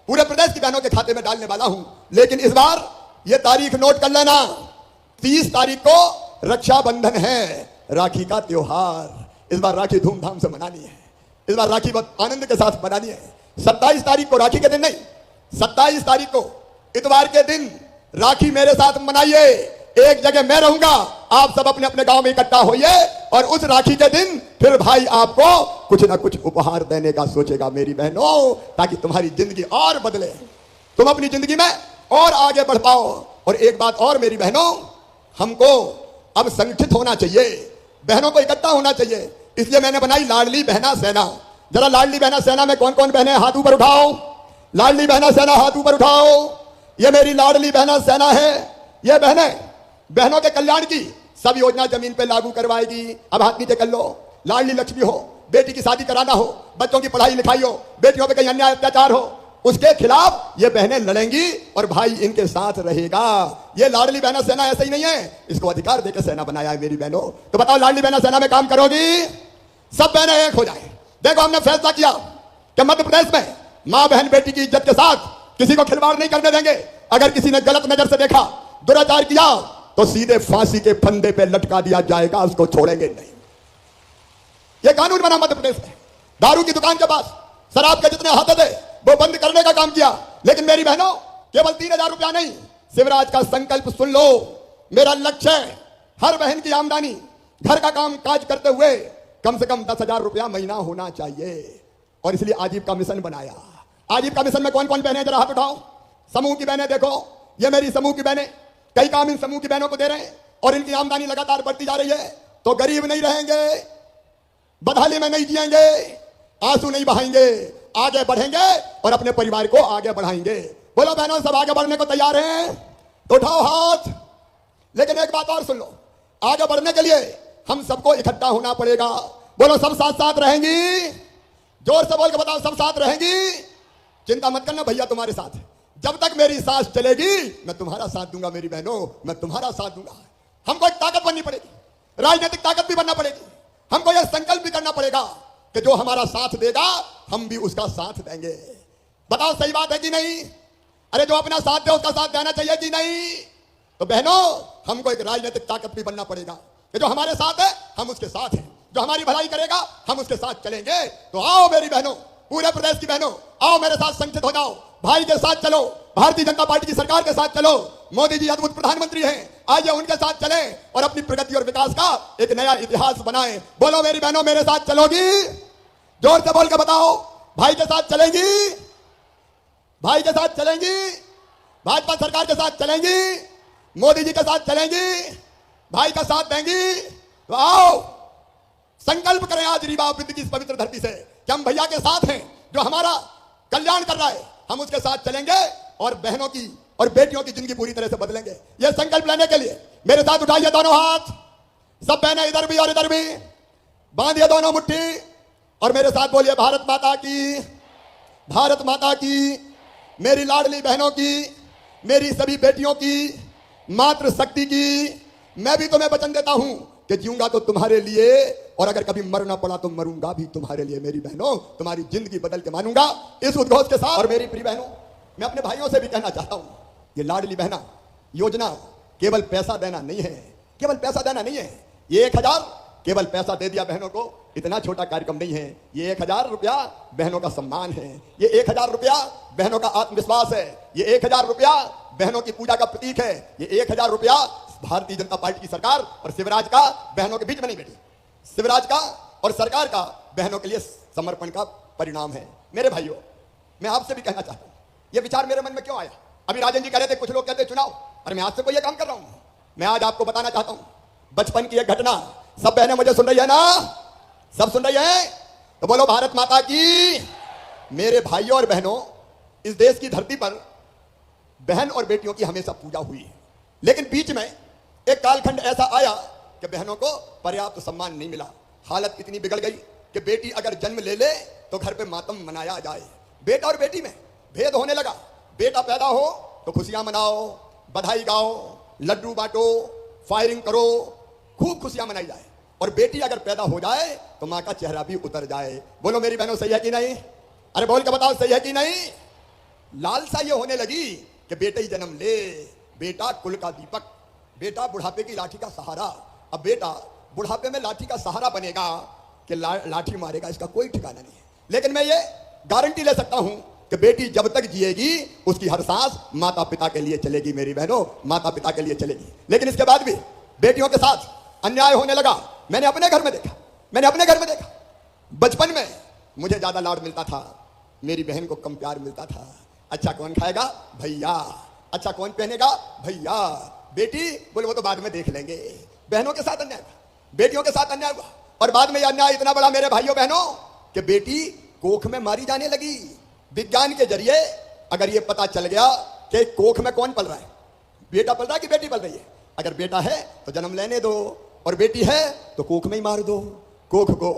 पूरे प्रदेश की बहनों के खाते में डालने वाला हूं। लेकिन इस बार ये तारीख नोट कर लेना, 30 तारीख को रक्षाबंधन है, राखी का त्योहार। इस बार राखी धूमधाम से मनानी है, इस बार राखी बहुत आनंद के साथ मनानी है। 27 तारीख को राखी के दिन नहीं, 27 तारीख को इतवार के दिन राखी मेरे साथ मनाइए। एक जगह मैं रहूंगा, आप सब अपने अपने गांव में इकट्ठा होइए और उस राखी के दिन फिर भाई आपको कुछ ना कुछ उपहार देने का सोचेगा मेरी बहनों, ताकि तुम्हारी जिंदगी और बदले, तुम अपनी जिंदगी में और आगे बढ़ पाओ। और एक बात और मेरी बहनों, हमको अब संगठित होना चाहिए, बहनों को इकट्ठा होना चाहिए। इसलिए मैंने बनाई लाडली बहना सेना। जरा लाडली बहना सेना में कौन कौन बहने हाथ ऊपर उठाओ, लाडली बहना सेना हाथ ऊपर उठाओ। ये मेरी लाडली बहना सेना है। ये बहनों के कल्याण की सब योजना जमीन पे लागू करवाएगी। अब हाथ नीचे कर लो। लाडली लक्ष्मी हो, बेटी की शादी कराना हो, बच्चों की पढ़ाई लिखाई हो, बेटियों पे कहीं अन्याय अत्याचार हो, उसके खिलाफ ये बहनें लड़ेंगी और भाई इनके साथ रहेगा। ये लाडली बहना सेना ऐसे ही नहीं है, इसको अधिकार देकर सेना बनाया है मेरी बहनों। तो बताओ लाडली बहना सेना में काम करोगी? सब बहनें एक हो जाए। देखो हमने फैसला किया कि मध्य प्रदेश में मां बहन बेटी की इज्जत के साथ किसी को खिलवाड़ नहीं करने देंगे। अगर किसी ने गलत नजर से देखा, दुराचार किया, तो सीधे फांसी के फंदे पे लटका दिया जाएगा, उसको छोड़ेंगे नहीं। यह कानून बना मध्य प्रदेश में। दारू की दुकान के पास शराब के जितने हाथ थे वो बंद करने का काम किया। लेकिन मेरी बहनों, केवल 3000 रुपया नहीं, शिवराज का संकल्प सुन लो। मेरा लक्ष्य है हर बहन की आमदनी घर का काम काज करते हुए कम से कम 10,000 रुपया महीना होना चाहिए। और इसलिए आजीविका मिशन बनाया। आजीविका मिशन में कौन कौन बहनें, जरा हाथ उठाओ। समूह की बहनें देखो, ये मेरी समूह की बहनें, कई काम इन समूह की बहनों को दे रहे हैं और इनकी आमदनी लगातार बढ़ती जा रही है। तो गरीब नहीं रहेंगे, बदहाली में नहीं जिएंगे, आंसू नहीं बहाएंगे, आगे बढ़ेंगे और अपने परिवार को आगे बढ़ाएंगे। बोलो बहनों, सब आगे बढ़ने को तैयार हैं तो उठाओ हाथ। लेकिन एक बात और सुन लो, आगे बढ़ने के लिए हम सबको इकट्ठा होना पड़ेगा। बोलो सब साथ साथ रहेंगी? जोर से बोल के बताओ, सब साथ रहेंगी? चिंता मत करना, भैया तुम्हारे साथ है। जब तक मेरी सांस चलेगी मैं तुम्हारा साथ दूंगा मेरी बहनों, मैं तुम्हारा साथ दूंगा। हमको एक ताकत बननी पड़ेगी, राजनीतिक ताकत भी बनना पड़ेगी। हमको यह संकल्प भी करना पड़ेगा कि जो हमारा साथ देगा हम भी उसका साथ देंगे। बताओ सही बात है कि नहीं? अरे जो अपना साथ दे उसका साथ देना चाहिए कि नहीं? तो बहनों, हमको एक राजनीतिक ताकत भी बनना पड़ेगा कि जो हमारे साथ है हम उसके साथ हैं, जो हमारी भलाई करेगा हम उसके साथ चलेंगे। तो आओ मेरी बहनों, पूरे प्रदेश की बहनों, आओ मेरे साथ संगठित हो जाओ, भाई के साथ चलो, भारतीय जनता पार्टी की सरकार के साथ चलो। मोदी जी अद्भुत प्रधानमंत्री हैं, आइए उनके साथ चले और अपनी प्रगति और विकास का एक नया इतिहास बनाएं। बोलो मेरी बहनों, मेरे साथ चलोगी? जोर से बोल के बताओ, भाई के साथ चलेंगी? भाई के साथ चलेंगी? भाजपा सरकार के साथ चलेंगी? मोदी जी के साथ चलेंगी? भाई का साथ देंगी? तो आओ संकल्प करें आज रीवा वृत्त की इस पवित्र धरती से कि हम भैया के साथ हैं, जो हमारा कल्याण कर रहा है हम उसके साथ चलेंगे और बहनों की और बेटियों की जिंदगी पूरी तरह से बदलेंगे। यह संकल्प लेने के लिए मेरे साथ उठाइए दोनों हाथ, सब बहनें इधर भी और इधर भी, बांधिए दोनों मुट्ठी और मेरे साथ बोलिए, भारत माता की, भारत माता की। मेरी लाडली बहनों की, मेरी सभी बेटियों की, मातृ शक्ति की, मैं भी तुम्हें वचन देता हूं कि जीऊंगा तो तुम्हारे लिए और अगर कभी मरना पड़ा तो मरूंगा भी तुम्हारे लिए मेरी बहनों। तुम्हारी जिंदगी बदल के मानूंगा इस उद्घोष के साथ। और मेरी प्रिय बहनों, मैं अपने भाइयों से भी कहना चाहता हूं, ये लाडली बहना योजना केवल पैसा देना नहीं है, केवल पैसा देना नहीं है। ये 1000 केवल पैसा दे दिया बहनों को, इतना छोटा कार्यक्रम नहीं है। ये 1000 रुपया बहनों का सम्मान है, ये 1000 रुपया बहनों का आत्मविश्वास है, ये 1000 रुपया बहनों की पूजा का प्रतीक है, ये 1000 रुपया भारतीय जनता पार्टी की सरकार और शिवराज का बहनों के बीच में नहीं बैठी, शिवराज का और सरकार का बहनों के लिए समर्पण का परिणाम है। मेरे भाइयों, मैं आपसे भी कहना चाहता हूं, यह विचार मेरे मन में क्यों आया? अभी राजन जी कह रहे थे कुछ लोग कहते चुनाव, और मैं आज से कोई यह काम कर रहा हूं। मैं आज आपको बताना चाहता हूं बचपन की एक घटना। सब बहनें मुझे सुन रही है ना? सब सुन रही है? तो बोलो भारत माता की। मेरे भाइयों और बहनों, इस देश की धरती पर बहन और बेटियों की हमेशा पूजा हुई है, लेकिन बीच में एक कालखंड ऐसा आया कि बहनों को पर्याप्त सम्मान नहीं मिला। हालत इतनी बिगड़ गई कि बेटी अगर जन्म ले ले तो घर पे मातम मनाया जाए। बेटा और बेटी में भेद होने लगा। बेटा पैदा हो तो खुशियां मनाओ, बधाई गाओ, लड्डू बांटो, फायरिंग करो, खूब खुशियां मनाई जाए। और बेटी अगर पैदा हो जाए तो मां का चेहरा भी उतर जाए। बोलो मेरी बहनों, सही है कि नहीं? अरे बोल के बताओ, सही है कि नहीं? लालसा ये होने लगी कि बेटे ही जन्म ले, बेटा कुल का दीपक, बेटा बुढ़ापे की लाठी का सहारा। अब बेटा बुढ़ापे में लाठी का सहारा बनेगा कि लाठी मारेगा, इसका कोई ठिकाना नहीं है। लेकिन मैं ये गारंटी ले सकता हूं कि बेटी जब तक जिएगी उसकी हर सांस माता पिता के लिए चलेगी। मेरी बहनों, माता पिता के लिए चलेगी। लेकिन इसके बाद भी बेटियों के साथ अन्याय होने लगा। मैंने अपने घर में देखा। बचपन में मुझे ज्यादा लाड मिलता था, मेरी बहन को कम प्यार मिलता था। अच्छा कौन खाएगा? भैया। अच्छा कौन पहनेगा? भैया। बेटी बोले वो तो बाद में देख लेंगे। बहनों के साथ अन्याय हुआ, बेटियों के साथ अन्याय हुआ। और बाद में यह अन्याय इतना बड़ा मेरे भाइयों बहनों कि बेटी कोख में मारी जाने लगी। विज्ञान के जरिए अगर ये पता चल गया कि कोख में कौन पल रहा है, बेटा पल रहा है कि बेटी पल रही है। अगर बेटा है तो जन्म लेने दो, और बेटी है तो कोख में ही मार दो। कोख को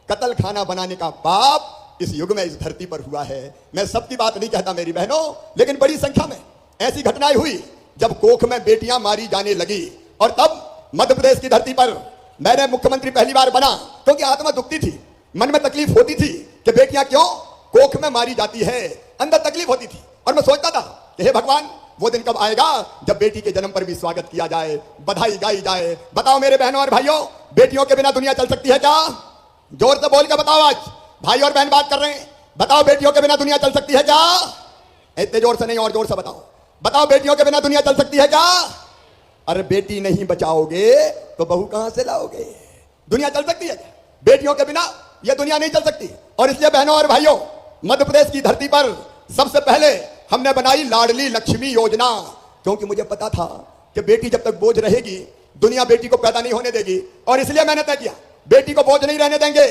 कत्ल खाना बनाने का पाप इस युग में इस धरती पर हुआ है। मैं सबकी बात नहीं कहता मेरी बहनों, लेकिन बड़ी संख्या में ऐसी घटनाएं हुई जब कोख में बेटियां मारी जाने लगी। और तब मध्य प्रदेश की धरती पर मैंने मुख्यमंत्री पहली बार बना, क्योंकि आत्मा दुखती थी, मन में तकलीफ होती थी कि बेटियां क्यों कोख में मारी जाती है, अंदर तकलीफ होती थी। और मैं सोचता था कि हे भगवान, वो दिन कब आएगा जब बेटी के जन्म पर भी स्वागत किया जाए, बधाई गाई जाए। बताओ मेरे बहनों और भाइयों, बेटियों के बिना दुनिया चल सकती है क्या? जोर से बोल के बताओ। आज भाई और बहन बात कर रहे हैं, बताओ बेटियों के बिना दुनिया चल सकती है क्या? इतने जोर से नहीं, और जोर से बताओ। बताओ बेटियों के बिना दुनिया चल सकती है क्या? अरे बेटी नहीं बचाओगे तो बहू कहां से लाओगे? दुनिया चल सकती है? बेटियों के बिना यह दुनिया नहीं चल सकती। और इसलिए बहनों और भाइयों, मध्य प्रदेश की धरती पर सबसे पहले हमने बनाई लाडली लक्ष्मी योजना, क्योंकि मुझे पता था कि बेटी जब तक बोझ रहेगी दुनिया बेटी को पैदा नहीं होने देगी। और इसलिए मैंने तय किया बेटी को बोझ नहीं रहने देंगे,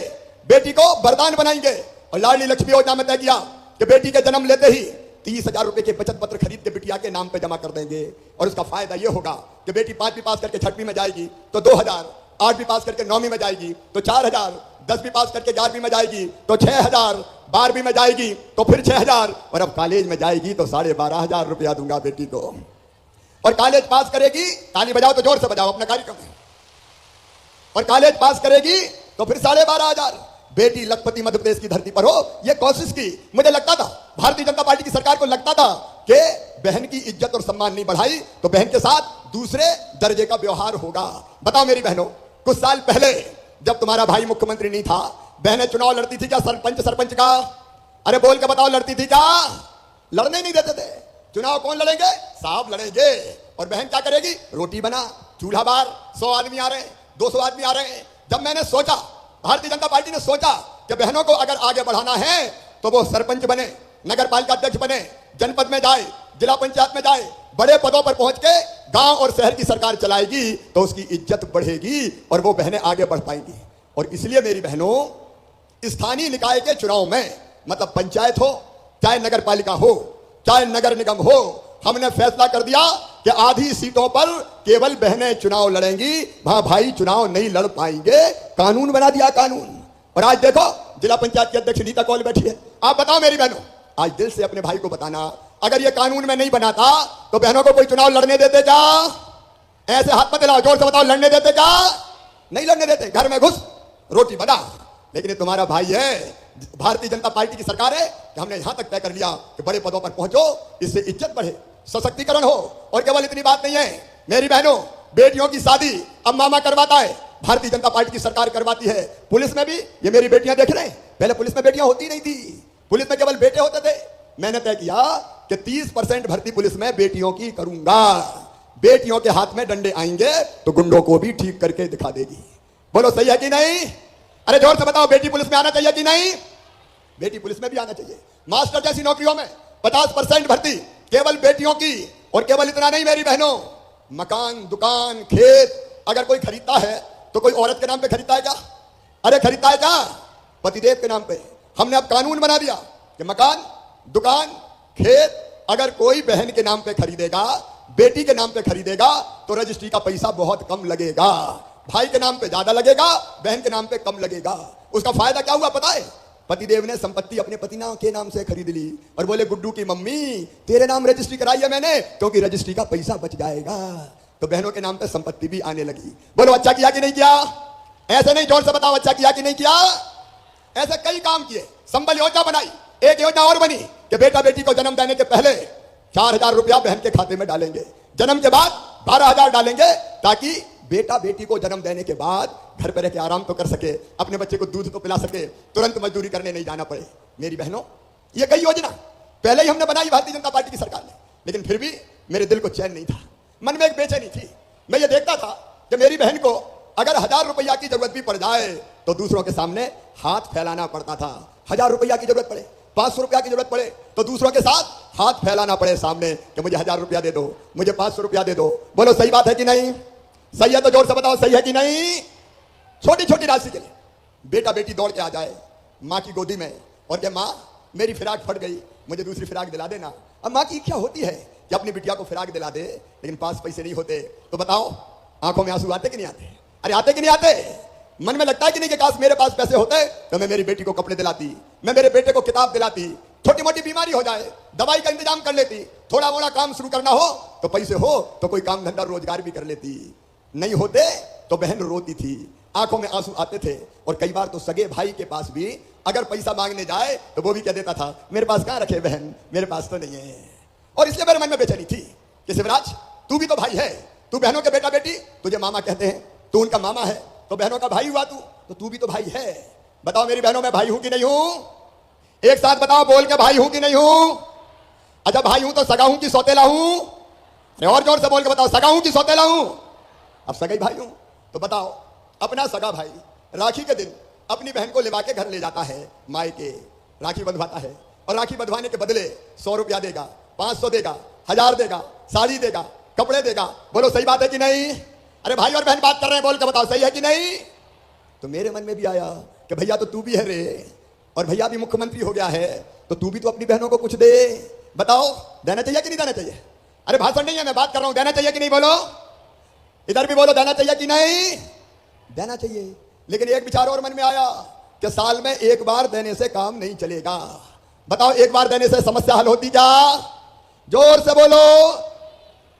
बेटी को वरदान बनाएंगे। और लाडली लक्ष्मी योजना में तय किया कि बेटी के जन्म लेते ही 30,000 रुपए के बचत पत्र खरीद के बिटिया के नाम पे जमा कर देंगे। और उसका फायदा यह होगा कि बेटी 5वीं पास करके 6वीं में जाएगी तो 2,000, 8वीं पास करके 9वीं में जाएगी तो 4,000, 10वीं पास करके 11वीं में जाएगी तो 6,000, 12वीं में जाएगी तो फिर 6,000, और अब कॉलेज में जाएगी तो 12,500 रुपया दूंगा बेटी को। और कॉलेज पास करेगी, ताली बजाओ तो जोर से बजाओ अपना कार्यक्रम है। और कॉलेज पास करेगी तो फिर 12,500। बेटी लखपति मध्य प्रदेश की धरती पर हो, यह कोशिश की। मुझे लगता था, भारतीय जनता पार्टी की सरकार को लगता था कि बहन की इज्जत और सम्मान नहीं बढ़ाई तो बहन के साथ दूसरे दर्जे का व्यवहार होगा। बताओ मेरी बहनों, कुछ साल पहले जब तुम्हारा भाई मुख्यमंत्री नहीं था, बहनें चुनाव लड़ती थी क्या? सरपंच का? अरे बोल के बताओ, लड़ती थी क्या? लड़ने नहीं देते थे। चुनाव कौन लड़ेंगे? साहब लड़ेंगे। और बहन क्या करेगी? रोटी बना, चूल्हा बार, 100 आदमी आ रहे हैं, 200 आदमी आ रहे हैं। जब मैंने सोचा, भारतीय जनता पार्टी ने सोचा कि बहनों को अगर आगे बढ़ाना है तो वो सरपंच बने, नगर पालिका अध्यक्ष बने, जनपद में जाए, जिला पंचायत में जाए, बड़े पदों पर पहुंच के गांव और शहर की सरकार चलाएगी तो उसकी इज्जत बढ़ेगी और वो बहनें आगे बढ़ पाएंगी। और इसलिए मेरी बहनों, स्थानीय निकाय के चुनाव में, मतलब पंचायत हो, चाहे नगर पालिका हो, चाहे नगर निगम हो, हमने फैसला कर दिया कि आधी सीटों पर केवल बहनें चुनाव लड़ेंगी, वहां भाई चुनाव नहीं लड़ पाएंगे। कानून बना दिया, कानून। और आज देखो, जिला पंचायत की अध्यक्ष नीता कौल बैठी है। आप बताओ मेरी बहनों, आज दिल से अपने भाई को बताना, अगर ये कानून में नहीं बनाता तो बहनों को कोई चुनाव लड़ने देते क्या? ऐसे हाथ मत हिलाओ, जोर से बताओ, लड़ने देते क्या? नहीं लड़ने देते। घर में घुस, रोटी बना। लेकिन ये तुम्हारा भाई है, भारतीय जनता पार्टी की सरकार है कि हमने यहां तक तय कर लिया कि बड़े पदों पर पहुंचो, इससे इज्जत बढ़े, सशक्तिकरण हो। और केवल इतनी बात नहीं है मेरी बहनों, बेटियों की शादी अब मामा करवाता है, भारतीय जनता पार्टी की सरकार करवाती है। पुलिस में भी ये मेरी बेटियां देख रहे हैं, पहले पुलिस में बेटियां होती नहीं थी, पुलिस में केवल बेटे होते थे। मैंने तय किया कि 30% भर्ती पुलिस में बेटियों की करूंगा। बेटियों के हाथ में डंडे आएंगे तो गुंडों को भी ठीक करके दिखा देगी। बोलो सही है कि नहीं? अरे जोर से बताओ, बेटी पुलिस में आना चाहिए कि नहीं? बेटी पुलिस में भी आना चाहिए। मास्टर जैसी नौकरियों में 50% भर्ती केवल बेटियों की। और केवल इतना नहीं मेरी बहनों, मकान, दुकान, खेत अगर कोई खरीदता है तो कोई औरत के नाम पे खरीदता है क्या? अरे खरीदता है क्या? पतिदेव के नाम पे। हमने अब कानून बना दिया कि मकान, दुकान, खेत अगर कोई बहन के नाम पे खरीदेगा, बेटी के नाम पे खरीदेगा तो रजिस्ट्री का पैसा बहुत कम लगेगा। भाई के नाम पे ज्यादा लगेगा, बहन के नाम पे कम लगेगा। उसका फायदा क्या हुआ पता है? पतिदेव ने संपत्ति अपने पति के नाम से खरीद ली और बोले, गुड्डू की मम्मी तेरे नाम रजिस्ट्री कराई है मैंने, क्योंकि रजिस्ट्री का पैसा बच जाएगा। तो बहनों के नाम पे संपत्ति भी आने लगी। बोलो अच्छा किया कि नहीं किया? ऐसे नहीं, जोर से बताओ, अच्छा किया कि नहीं किया? ऐसे कई काम किए। संबल योजना बनाई, एक योजना और बनी, कि बेटा बेटी को जन्म देने के पहले 4,000 रुपया बहन के खाते में डालेंगे, जन्म के बाद 12,000 डालेंगे, ताकि बेटा बेटी को जन्म देने के बाद घर पर रह के आराम तो कर सके, अपने बच्चे को दूध तो पिला सके, तुरंत मजदूरी करने नहीं जाना पड़े। मेरी बहनों, ये कई योजना पहले ही हमने बनाई भारतीय जनता पार्टी की सरकार ने, लेकिन फिर भी मेरे दिल को चैन नहीं था, मन में एक बेचैनी थी। मैं ये देखता था कि मेरी बहन को अगर 1,000 रुपया की जरूरत भी पड़ जाए तो दूसरों के सामने हाथ फैलाना पड़ता था। 1,000 रुपया की जरूरत पड़े, 500 रुपया की जरूरत पड़े तो दूसरों के साथ हाथ फैलाना पड़े सामने कि मुझे 1,000 रुपया दे दो, मुझे 500 रुपया दे दो। बोलो सही बात है कि नहीं? सही है तो जोर से बताओ, सही है कि नहीं? छोटी छोटी राशि के लिए बेटा बेटी दौड़ के आ जाए माँ की गोदी में और कहे माँ मेरी फिराक फट गई, मुझे दूसरी फिराक दिला देना। अब माँ की इच्छा होती है कि अपनी बिटिया को फिराक दिला दे, लेकिन पास पैसे नहीं होते तो बताओ आंखों में आंसू आते कि नहीं आते? अरे आते कि नहीं आते? मन में लगता है कि नहीं कि काश मेरे पास पैसे होते तो मैं मेरी बेटी को कपड़े दिलाती, मैं मेरे बेटे को किताब दिलाती, छोटी मोटी बीमारी हो जाए दवाई का इंतजाम कर लेती, थोड़ा मोड़ा काम शुरू करना हो तो पैसे हो तो कोई काम धंधा रोजगार भी कर लेती। नहीं होते तो बहन रोती थी, आंखों में आंसू आते थे। और कई बार तो सगे भाई के पास भी अगर पैसा मांगने जाए तो वो भी कह देता था मेरे पास कहां रखे बहन, मेरे पास तो नहीं है। और इसलिए मेरे मन में बेचैनी थी कि शिवराज तू भी तो भाई है, तू बहनों के बेटा बेटी, तुझे मामा कहते हैं, तू उनका मामा है तो बहनों का भाई हुआ तू भी तो भाई है। बताओ मेरी बहनों में भाई हूं कि नहीं हूं? एक साथ बताओ बोल के, भाई हूं कि नहीं हूं? अच्छा भाई हूं तो सगा हूं कि सौतेला हूं? और जोर से बोल के बताओ, सगा हूं कि सौतेला हूं? अब सगा ही भाई हूं तो बताओ, अपना सगा भाई राखी के दिन अपनी बहन को लेवा के घर ले जाता है, माई के राखी बंधवाता है, और राखी बंधवाने के बदले 100 रुपया देगा, 500 देगा, 1,000 देगा, साड़ी देगा, कपड़े देगा। बोलो सही बात है कि नहीं? अरे भाई और बहन बात कर रहे हैं, बोल के बताओ सही है कि नहीं? तो मेरे मन में भी आया कि भैया तो तू भी है रे, और भैया भी मुख्यमंत्री हो गया है तो तू भी तो अपनी बहनों को कुछ दे। बताओ देना चाहिए कि नहीं देना चाहिए? अरे भाषण नहीं है, मैं बात कर रहा हूं, देना चाहिए कि नहीं? बोलो इधर भी बोलो, देना चाहिए कि नहीं? देना चाहिए। लेकिन एक विचार और मन में आया कि साल में एक बार देने से काम नहीं चलेगा। बताओ एक बार देने से समस्या हल होती क्या? जोर से बोलो।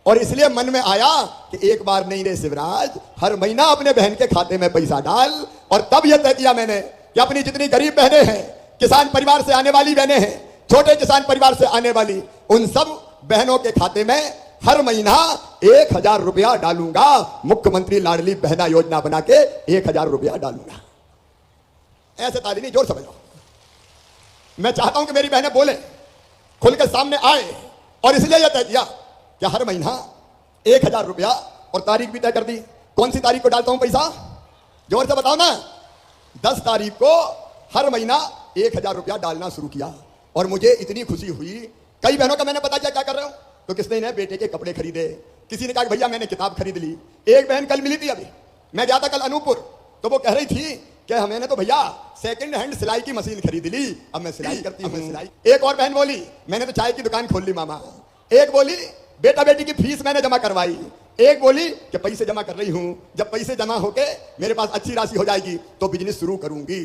और इसलिए मन में आया कि एक बार नहीं रे शिवराज, हर महीना अपने बहन के खाते में पैसा डाल। और तब यह तय किया मैंने कि अपनी जितनी गरीब बहनें हैं, किसान परिवार से आने वाली बहनें हैं, छोटे किसान परिवार से आने वाली, उन सब बहनों के खाते में हर महीना 1,000 रुपया डालूंगा। मुख्यमंत्री लाडली बहना योजना बना के 1,000 रुपया डालूंगा। ऐसे ताली नहीं, जोर समझो। मैं चाहता हूं कि मेरी बहनें बोले, खुल के सामने आए। और इसलिए यह तय किया कि हर महीना 1,000 रुपया, और तारीख भी तय कर दी। कौन सी तारीख को डालता हूं पैसा? जोर से बताओ ना। 10 तारीख को हर महीना 1,000 रुपया डालना शुरू किया। और मुझे इतनी खुशी हुई, कई बहनों का मैंने पता किया क्या कर रहे हो, तो किसने ने बेटे के कपड़े खरीदे, किसी ने कहा भैया मैंने किताब खरीद ली। एक बहन कल मिली थी, अभी मैं गया था कल अनूपपुर, तो वो कह रही थी कि मैंने तो भैया सेकंड हैंड सिलाई की मशीन खरीद ली, अब मैं सिलाई करती हूँ, सिलाई। एक और बहन बोली मैंने तो चाय की दुकान खोल ली मामा। एक बोली बेटा बेटी की फीस मैंने जमा करवाई। एक बोली कि पैसे जमा कर रही हूं, जब पैसे जमा होके मेरे पास अच्छी राशि हो जाएगी तो बिजनेस शुरू करूंगी।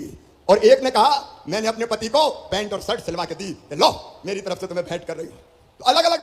और एक ने कहा मैंने अपने पति को पैंट और शर्ट सिलवा के दी, लो मेरी तरफ से तुम्हें भेंट कर रही हूं। तो अलग अलग